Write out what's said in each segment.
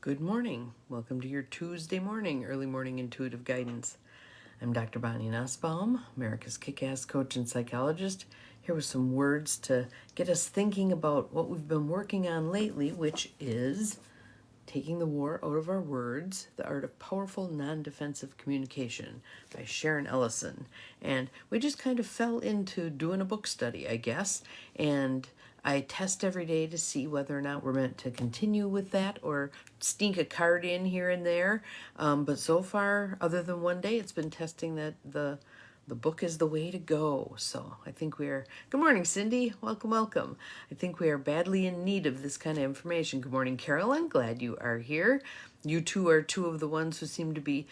Good morning. Welcome to your Tuesday morning, early morning intuitive guidance. I'm Dr. Bonnie Nussbaum, America's kick-ass coach and psychologist, here with some words to get us thinking about what we've been working on lately, which is Taking the War Out of Our Words, The Art of Powerful Non-Defensive Communication by Sharon Ellison. And we just kind of fell into doing a book study, I guess, and I test every day to see whether or not we're meant to continue with that or sneak a card in here and there. But so far, other than one day, it's been testing that the book is the way to go. So I think we are, good morning, Cindy. Welcome, welcome. I think we are badly in need of this kind of information. Good morning, Carolyn. Glad you are here. You two are two of the ones who seem to be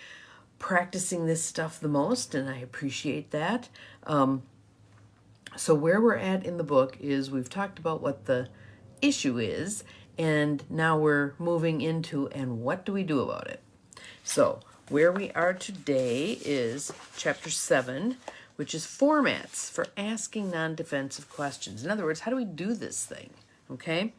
practicing this stuff the most, and I appreciate that. So where we're at in the book is we've talked about what the issue is, and now we're moving into, and what do we do about it? So where we are today is chapter 7, which is formats for asking non-defensive questions. In other words, how do we do this thing? Okay?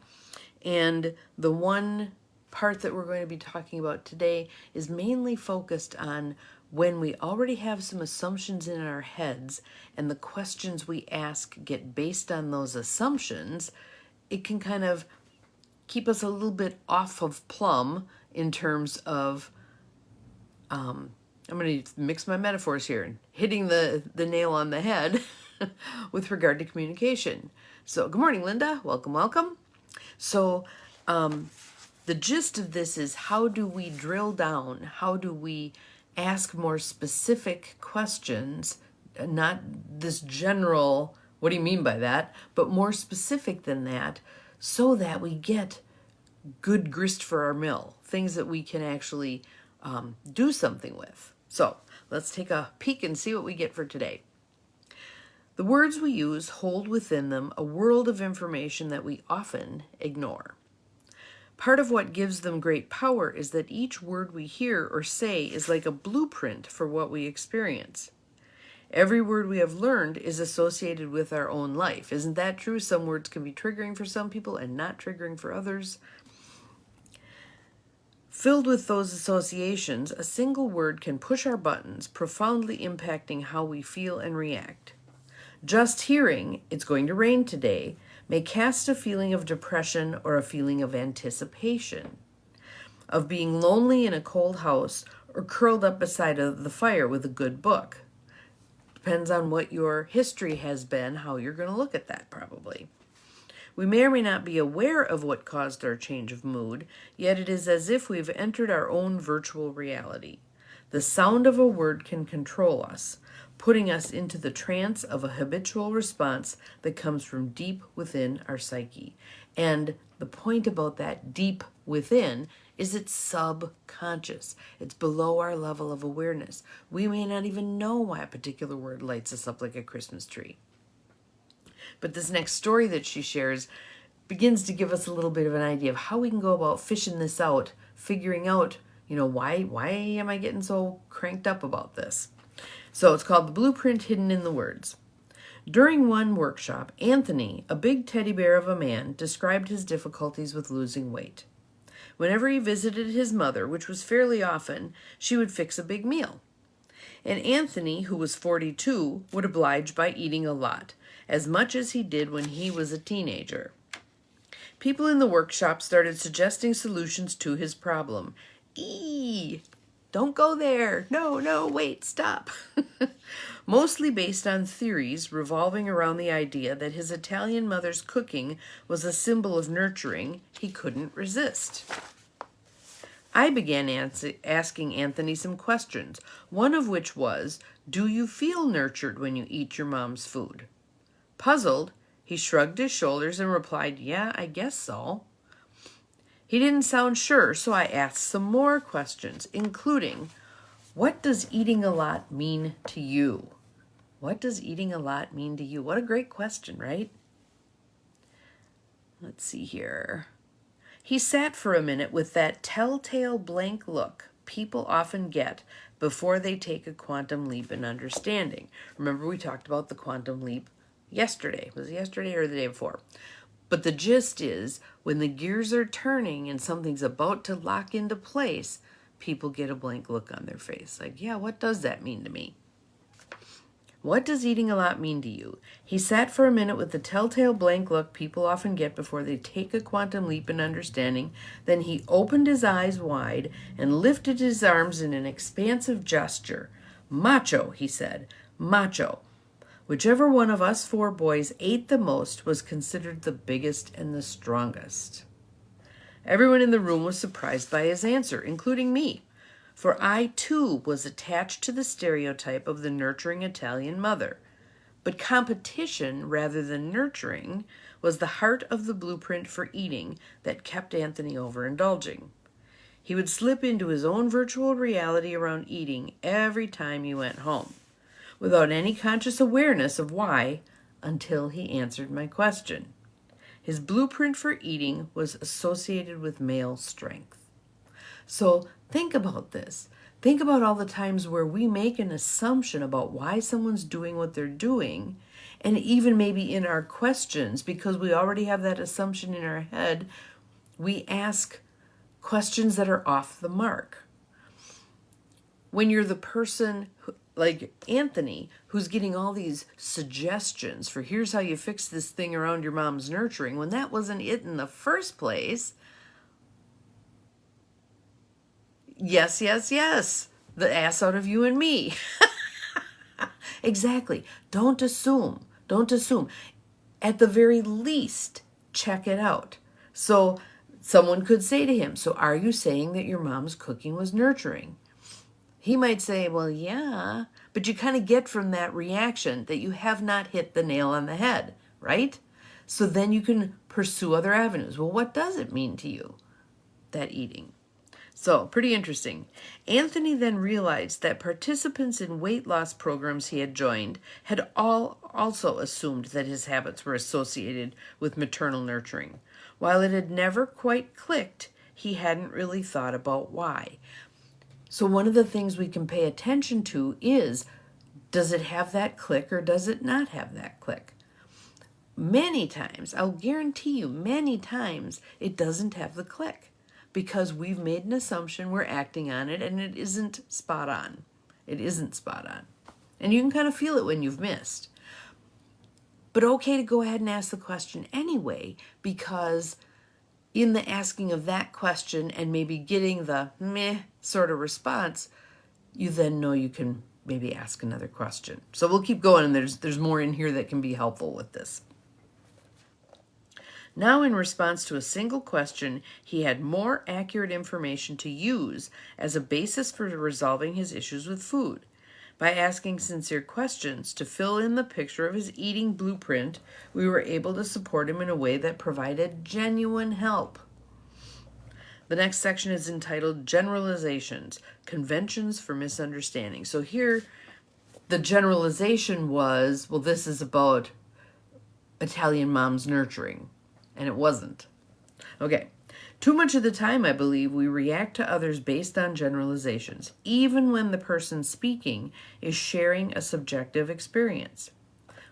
And the one part that we're going to be talking about today is mainly focused on when we already have some assumptions in our heads and the questions we ask get based on those assumptions. It can kind of keep us a little bit off of plumb in terms of, I'm going to mix my metaphors here, and hitting the nail on the head with regard to communication. So good morning, Linda. Welcome, welcome. So the gist of this is, how do we drill down? How do we ask more specific questions? Not this general, what do you mean by that? But more specific than that, so that we get good grist for our mill, things that we can actually do something with. So let's take a peek and see what we get for today. The words we use hold within them a world of information that we often ignore. Part of what gives them great power is that each word we hear or say is like a blueprint for what we experience. Every word we have learned is associated with our own life. Isn't that true? Some words can be triggering for some people and not triggering for others. Filled with those associations, a single word can push our buttons, profoundly impacting how we feel and react. Just hearing, "It's going to rain today," may cast a feeling of depression or a feeling of anticipation, of being lonely in a cold house or curled up beside the fire with a good book. Depends on what your history has been, how you're going to look at that probably. We may or may not be aware of what caused our change of mood, yet it is as if we've entered our own virtual reality. The sound of a word can control us, putting us into the trance of a habitual response that comes from deep within our psyche. And the point about that deep within is it's subconscious. It's below our level of awareness. We may not even know why a particular word lights us up like a Christmas tree. But this next story that she shares begins to give us a little bit of an idea of how we can go about fishing this out, figuring out, why am I getting so cranked up about this? So it's called The Blueprint Hidden in the Words. During one workshop, Anthony, a big teddy bear of a man, described his difficulties with losing weight. Whenever he visited his mother, which was fairly often, she would fix a big meal. And Anthony, who was 42, would oblige by eating a lot, as much as he did when he was a teenager. People in the workshop started suggesting solutions to his problem. Don't go there. No, wait, stop. Mostly based on theories revolving around the idea that his Italian mother's cooking was a symbol of nurturing he couldn't resist. I began asking Anthony some questions, one of which was, do you feel nurtured when you eat your mom's food? Puzzled, he shrugged his shoulders and replied, yeah, I guess so. He didn't sound sure, so I asked some more questions, including, what does eating a lot mean to you? What does eating a lot mean to you? What a great question, right? Let's see here. He sat for a minute with that telltale blank look people often get before they take a quantum leap in understanding. Remember, we talked about the quantum leap yesterday. Was it yesterday or the day before? But the gist is, when the gears are turning and something's about to lock into place, people get a blank look on their face. Like, yeah, what does that mean to me? What does eating a lot mean to you? He sat for a minute with the telltale blank look people often get before they take a quantum leap in understanding. Then he opened his eyes wide and lifted his arms in an expansive gesture. Macho, he said. Macho. Whichever one of us 4 boys ate the most was considered the biggest and the strongest. Everyone in the room was surprised by his answer, including me. For I, too, was attached to the stereotype of the nurturing Italian mother. But competition, rather than nurturing, was the heart of the blueprint for eating that kept Anthony overindulging. He would slip into his own virtual reality around eating every time he went home, without any conscious awareness of why, until he answered my question. His blueprint for eating was associated with male strength. So think about this. Think about all the times where we make an assumption about why someone's doing what they're doing, and even maybe in our questions, because we already have that assumption in our head, we ask questions that are off the mark. When you're the person like Anthony, who's getting all these suggestions for here's how you fix this thing around your mom's nurturing, when that wasn't it in the first place. Yes, yes, yes. The ass out of you and me. Exactly. Don't assume. Don't assume. At the very least, check it out. So someone could say to him, so are you saying that your mom's cooking was nurturing? He might say, well, yeah, but you kind of get from that reaction that you have not hit the nail on the head, right? So then you can pursue other avenues. Well, what does it mean to you, that eating? So, pretty interesting. Anthony then realized that participants in weight loss programs he had joined had all also assumed that his habits were associated with maternal nurturing. While it had never quite clicked, he hadn't really thought about why. So one of the things we can pay attention to is, does it have that click or does it not have that click? Many times, I'll guarantee you, many times it doesn't have the click, because we've made an assumption, we're acting on it, and it isn't spot on. It isn't spot on. And you can kind of feel it when you've missed. But okay to go ahead and ask the question anyway, because in the asking of that question and maybe getting the meh sort of response, you then know you can maybe ask another question. So we'll keep going, and there's more in here that can be helpful with this. Now, in response to a single question, he had more accurate information to use as a basis for resolving his issues with food. By asking sincere questions to fill in the picture of his eating blueprint, we were able to support him in a way that provided genuine help. The next section is entitled Generalizations, Conventions for Misunderstanding. So here, the generalization was, well, this is about Italian mom's nurturing. And it wasn't. Okay. Too much of the time, I believe, we react to others based on generalizations, even when the person speaking is sharing a subjective experience.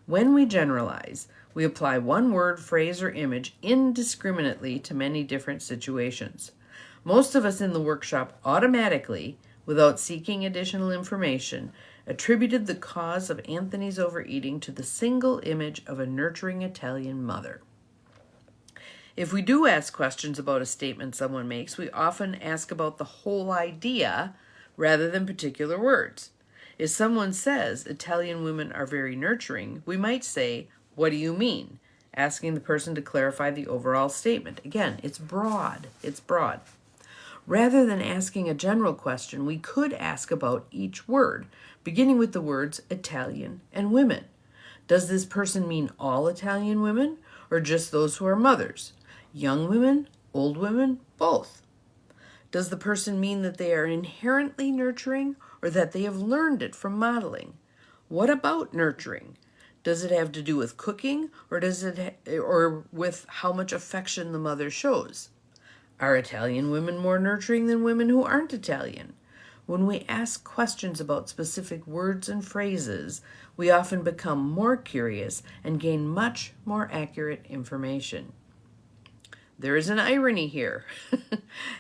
When we generalize, we apply one word, phrase, or image indiscriminately to many different situations. Most of us in the workshop automatically, without seeking additional information, attributed the cause of Anthony's overeating to the single image of a nurturing Italian mother. If we do ask questions about a statement someone makes, we often ask about the whole idea rather than particular words. If someone says Italian women are very nurturing, we might say, what do you mean? Asking the person to clarify the overall statement. Again, it's broad. It's broad. Rather than asking a general question, we could ask about each word, beginning with the words Italian and women. Does this person mean all Italian women, or just those who are mothers? Young women, old women, both. Does the person mean that they are inherently nurturing or that they have learned it from modeling? What about nurturing? Does it have to do with cooking or with how much affection the mother shows? Are Italian women more nurturing than women who aren't Italian? When we ask questions about specific words and phrases, we often become more curious and gain much more accurate information. There is an irony here.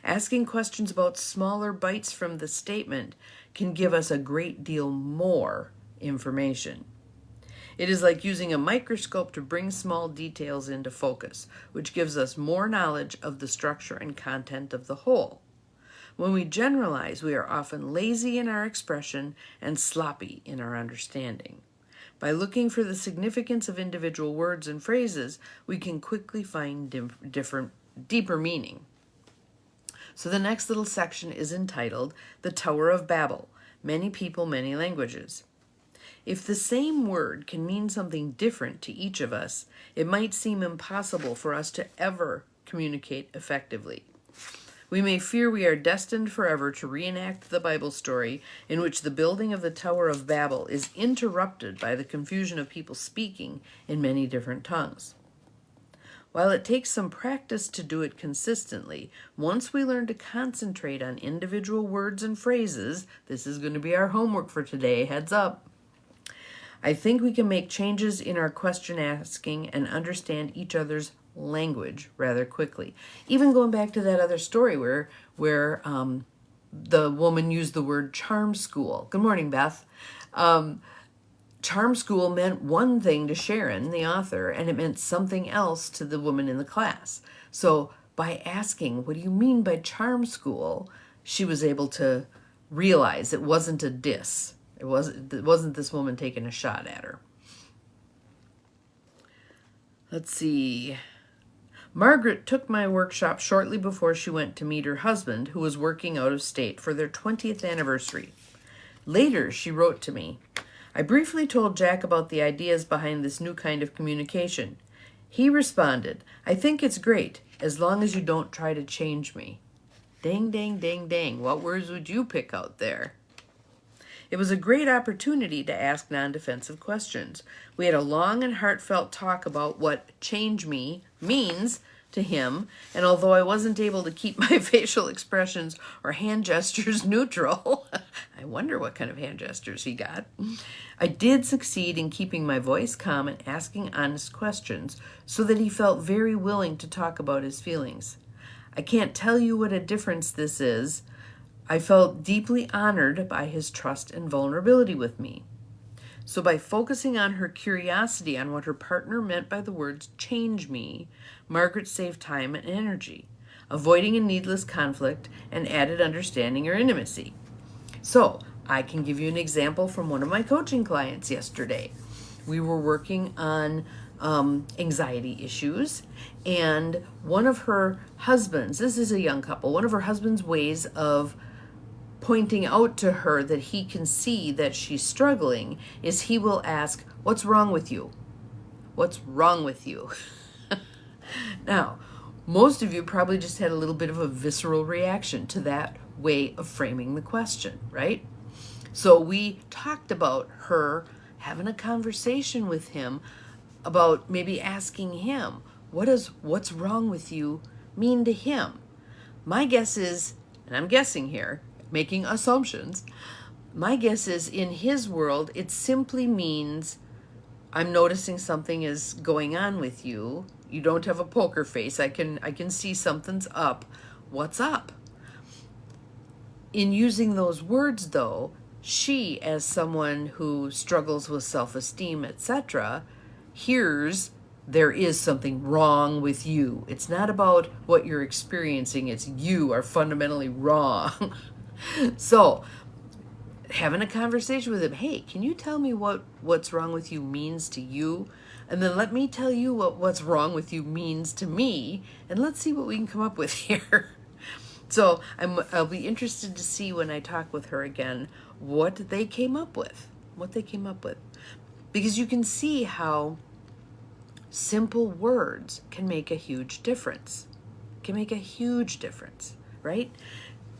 Asking questions about smaller bites from the statement can give us a great deal more information. It is like using a microscope to bring small details into focus, which gives us more knowledge of the structure and content of the whole. When we generalize, we are often lazy in our expression and sloppy in our understanding. By looking for the significance of individual words and phrases, we can quickly find deeper meaning. So the next little section is entitled The Tower of Babel, Many People, Many Languages. If the same word can mean something different to each of us, it might seem impossible for us to ever communicate effectively. We may fear we are destined forever to reenact the Bible story in which the building of the Tower of Babel is interrupted by the confusion of people speaking in many different tongues. While it takes some practice to do it consistently, once we learn to concentrate on individual words and phrases, this is going to be our homework for today, heads up, I think we can make changes in our question asking and understand each other's language rather quickly. Even going back to that other story where the woman used the word charm school. Good morning, Beth. Charm school meant one thing to Sharon, the author, and it meant something else to the woman in the class. So by asking, what do you mean by charm school? She was able to realize it wasn't a diss. It wasn't this woman taking a shot at her. Let's see. Margaret took my workshop shortly before she went to meet her husband, who was working out of state, for their 20th anniversary. Later, she wrote to me, I briefly told Jack about the ideas behind this new kind of communication. He responded, I think it's great, as long as you don't try to change me. Dang, dang, dang, dang. What words would you pick out there? It was a great opportunity to ask non-defensive questions. We had a long and heartfelt talk about what change me means to him, and although I wasn't able to keep my facial expressions or hand gestures neutral, I wonder what kind of hand gestures he got, I did succeed in keeping my voice calm and asking honest questions so that he felt very willing to talk about his feelings. I can't tell you what a difference this is. I felt deeply honored by his trust and vulnerability with me. So by focusing on her curiosity on what her partner meant by the words change me, Margaret saved time and energy, avoiding a needless conflict and added understanding or intimacy. So I can give you an example from one of my coaching clients yesterday. We were working on anxiety issues, and one of her husbands, this is a young couple, one of her husband's ways of pointing out to her that he can see that she's struggling is he will ask, what's wrong with you? What's wrong with you? Now, most of you probably just had a little bit of a visceral reaction to that way of framing the question, right? So we talked about her having a conversation with him about maybe asking him, what does what's wrong with you mean to him? My guess is, and I'm guessing here, making assumptions, my guess is in his world, it simply means I'm noticing something is going on with you. You don't have a poker face. I can see something's up. What's up? In using those words, though, she, as someone who struggles with self-esteem, etc., hears there is something wrong with you. It's not about what you're experiencing. It's you are fundamentally wrong. So having a conversation with him, hey, can you tell me what's wrong with you means to you? And then let me tell you what's wrong with you means to me, and let's see what we can come up with here. So I'll be interested to see when I talk with her again what they came up with. Because you can see how simple words can make a huge difference. Right?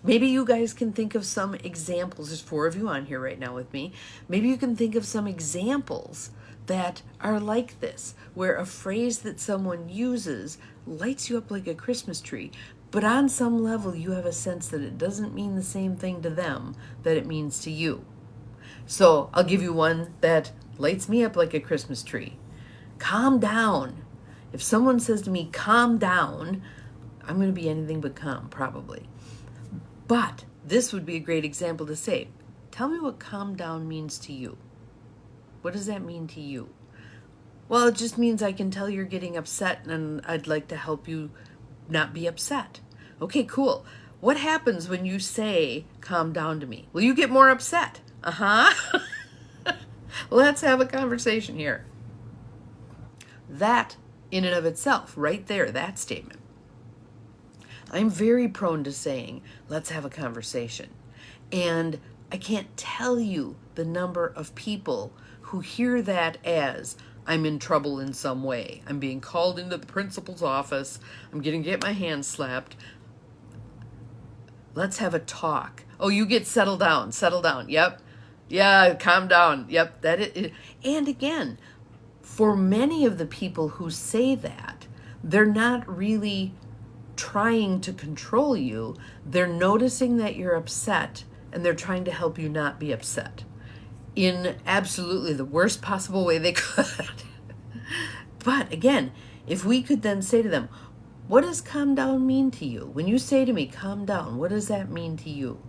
Maybe you guys can think of some examples. There's 4 of you on here right now with me. Maybe you can think of some examples that are like this, where a phrase that someone uses lights you up like a Christmas tree, but on some level you have a sense that it doesn't mean the same thing to them that it means to you. So I'll give you one that lights me up like a Christmas tree. Calm down. If someone says to me, calm down, I'm going to be anything but calm, probably. But this would be a great example to say, tell me what calm down means to you. What does that mean to you? Well, it just means I can tell you're getting upset and I'd like to help you not be upset. Okay, cool. What happens when you say, calm down to me? Will you get more upset? Let's have a conversation here. That, in and of itself, right there, that statement. I'm very prone to saying, let's have a conversation. And I can't tell you the number of people who hear that as, I'm in trouble in some way. I'm being called into the principal's office. I'm going to get my hand slapped. Let's have a talk. Oh, you get settled down. Settle down. Yep. Yeah, calm down. Yep. And again, for many of the people who say that, they're not really trying to control you. They're noticing that you're upset and they're trying to help you not be upset in absolutely the worst possible way they could. But again, if we could then say to them, what does calm down mean to you? When you say to me, calm down, what does that mean to you?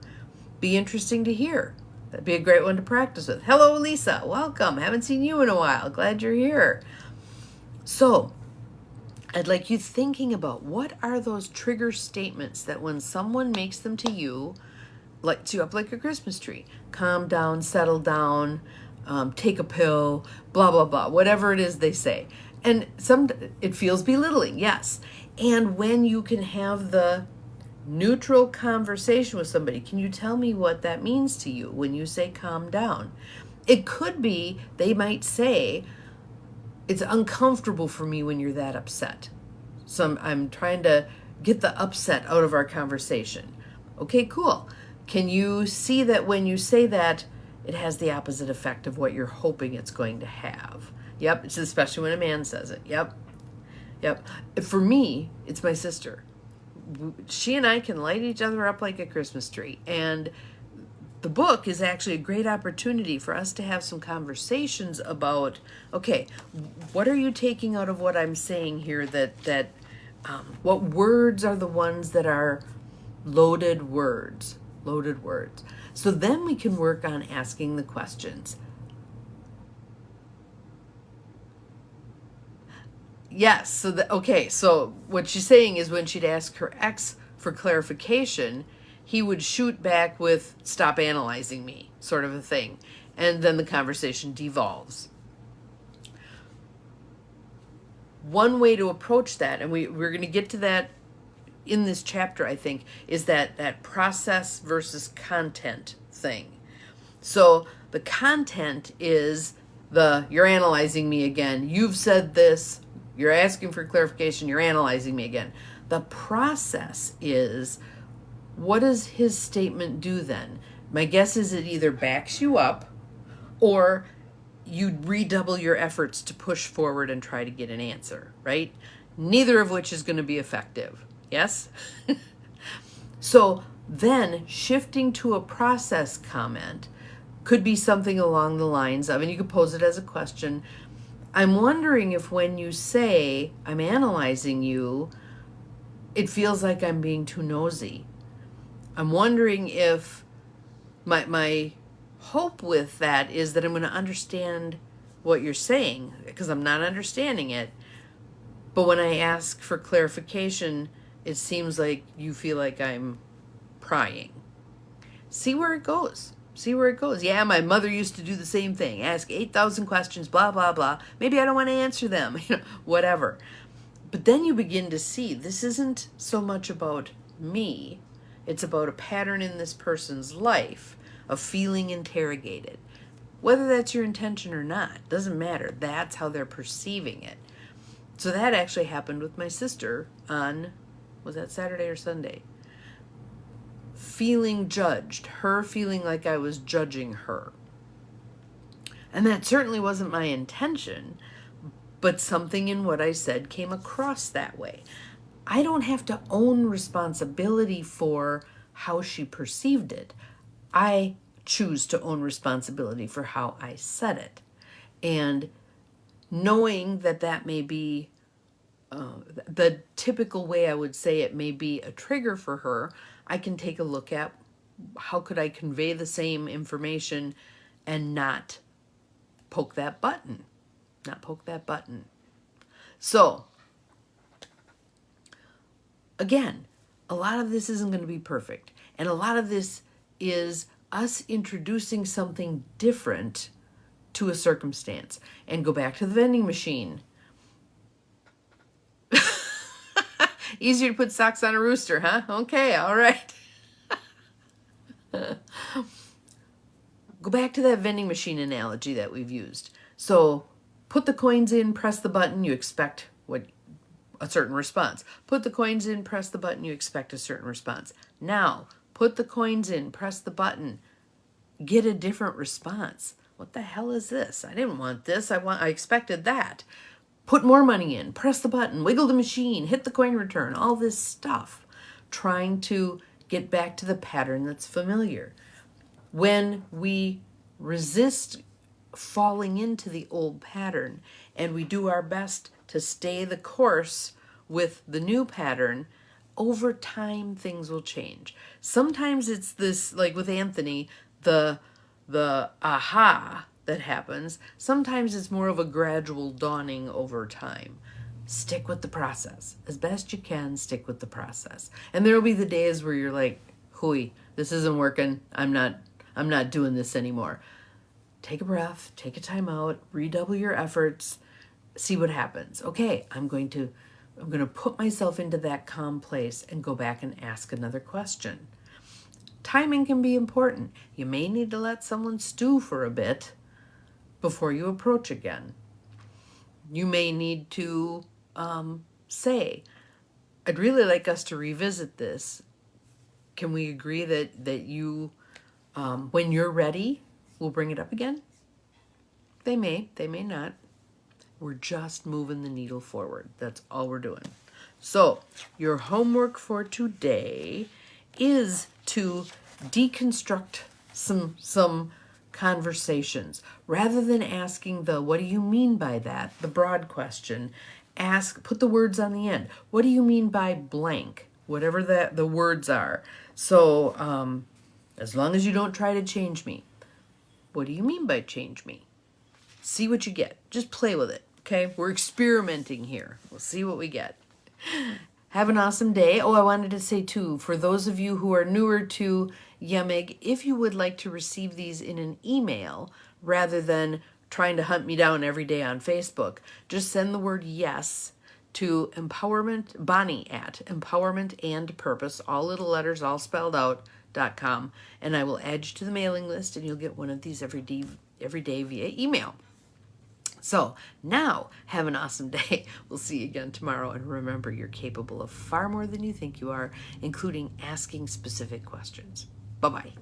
Be interesting to hear. That'd be a great one to practice with. Hello, Lisa. Welcome. Haven't seen you in a while. Glad you're here. So I'd like you thinking about what are those trigger statements that when someone makes them to you, lights you up like a Christmas tree. Calm down, settle down, take a pill, blah, blah, blah, whatever it is they say. And it feels belittling, yes. And when you can have the neutral conversation with somebody, can you tell me what that means to you when you say calm down? It could be, they might say, it's uncomfortable for me when you're that upset. So I'm trying to get the upset out of our conversation. Okay, cool. Can you see that when you say that, it has the opposite effect of what you're hoping it's going to have? Yep, it's especially when a man says it. Yep. For me, it's my sister. She and I can light each other up like a Christmas tree. And the book is actually a great opportunity for us to have some conversations about, okay, what are you taking out of what I'm saying here what words are the ones that are loaded words? So then we can work on asking the questions. Yes, so what she's saying is when she'd ask her ex for clarification, he would shoot back with, stop analyzing me, sort of a thing. And then the conversation devolves. One way to approach that, and we're going to get to that in this chapter, I think, is that process versus content thing. So the content is you're analyzing me again. You've said this. You're asking for clarification. You're analyzing me again. The process is, what does his statement do then? My guess is it either backs you up or you redouble your efforts to push forward and try to get an answer, right? Neither of which is going to be effective. Yes? So then shifting to a process comment could be something along the lines of, and you could pose it as a question, I'm wondering if when you say, I'm analyzing you, it feels like I'm being too nosy. I'm wondering if my hope with that is that I'm going to understand what you're saying, because I'm not understanding it. But when I ask for clarification, it seems like you feel like I'm prying. See where it goes. Yeah, my mother used to do the same thing. Ask 8,000 questions, blah, blah, blah. Maybe I don't want to answer them, whatever. But then you begin to see this isn't so much about me. It's about a pattern in this person's life of feeling interrogated. Whether that's your intention or not, doesn't matter. That's how they're perceiving it. So that actually happened with my sister on, was that Saturday or Sunday? Feeling judged, her feeling like I was judging her. And that certainly wasn't my intention, but something in what I said came across that way. I don't have to own responsibility for how she perceived it. I choose to own responsibility for how I said it. And knowing that that may be the typical way I would say it may be a trigger for her, I can take a look at how could I convey the same information and not poke that button. Not poke that button. So, again, a lot of this isn't going to be perfect. And a lot of this is us introducing something different to a circumstance. And go back to the vending machine. Easier to put socks on a rooster, huh? Okay, all right. Go back to that vending machine analogy that we've used. So put the coins in, press the button, you expect a certain response. Put the coins in, press the button, you expect a certain response. Now, put the coins in, press the button, get a different response. What the hell is this? I didn't want this. I expected that. Put more money in, press the button, wiggle the machine, hit the coin return, all this stuff, trying to get back to the pattern that's familiar. When we resist falling into the old pattern and we do our best to stay the course with the new pattern, over time things will change. Sometimes it's this, like with Anthony, the aha that happens. Sometimes it's more of a gradual dawning over time. Stick with the process. As best you can, stick with the process. And there will be the days where you're like, hooey, this isn't working. I'm not doing this anymore. Take a breath, take a time out, redouble your efforts, see what happens. Okay, I'm going to put myself into that calm place and go back and ask another question. Timing can be important. You may need to let someone stew for a bit before you approach again. You may need to say, I'd really like us to revisit this. Can we agree that you, when you're ready, we'll bring it up again? They may not. We're just moving the needle forward. That's all we're doing. So your homework for today is to deconstruct some conversations. Rather than asking what do you mean by that, the broad question, put the words on the end. What do you mean by blank? Whatever the words are. So as long as you don't try to change me. What do you mean by change me? See what you get. Just play with it, okay? We're experimenting here. We'll see what we get. Have an awesome day. Oh, I wanted to say too, for those of you who are newer to YEMIG, if you would like to receive these in an email rather than trying to hunt me down every day on Facebook, just send the word yes to Bonnie at empowermentandpurpose, all little letters, all spelled out, .com, and I will add you to the mailing list and you'll get one of these every day via email. So now, have an awesome day. We'll see you again tomorrow. And remember, you're capable of far more than you think you are, including asking specific questions. Bye-bye.